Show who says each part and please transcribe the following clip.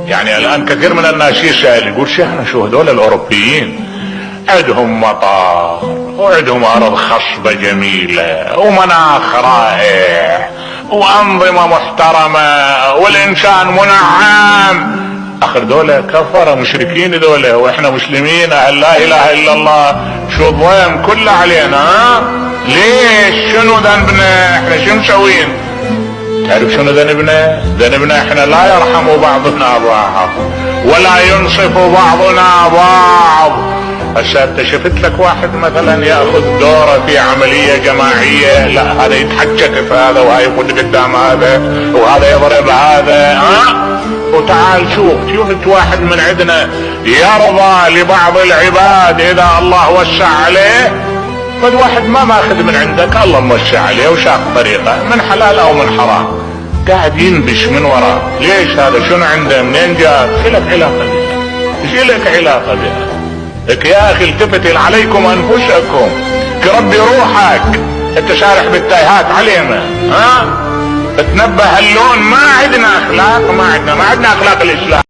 Speaker 1: يعني الان كثير من الناس يسأل يقول شيخنا شو هذول الاوروبيين عندهم مطار وعندهم ارض خصبة جميلة ومناخ رائع وانظمة محترمة والانسان منعم. اخر دولة كفرة مشركين دولة واحنا مسلمين اهل لا اله الا الله، شو الضيم كله علينا؟ ليش؟ شنو ذنبنا؟ احنا شو مسوين؟ تعرف شنو ذنبنا؟ ذنبنا احنا لا يرحم بعضنا بعض ولا ينصف بعضنا بعض. هسه انت شفت لك واحد مثلا ياخذ دوره في عمليه جماعيه، لا هذا يتحجك في هذا وهذا يقول قدام هذا وهذا يضرب هذا، وتعال شوف واحد من عندنا يرضى لبعض العباد اذا الله وسع عليه، قد واحد ما ماخذ من عندك الله موسع عليه وشاق طريقه من حلال او من حرام، قاعد ينبش من وراه. ليش هذا؟ شنو عنده؟ منين جاء؟ ايش لك علاقه بها؟ ايش لك علاقه بها؟ لك يا اخي التفت عليكم انفسكم، كربي روحك، انت شارح بالتايهات علينا، تنبه اللون. ما عندنا اخلاق، ما عندنا اخلاق الاسلام.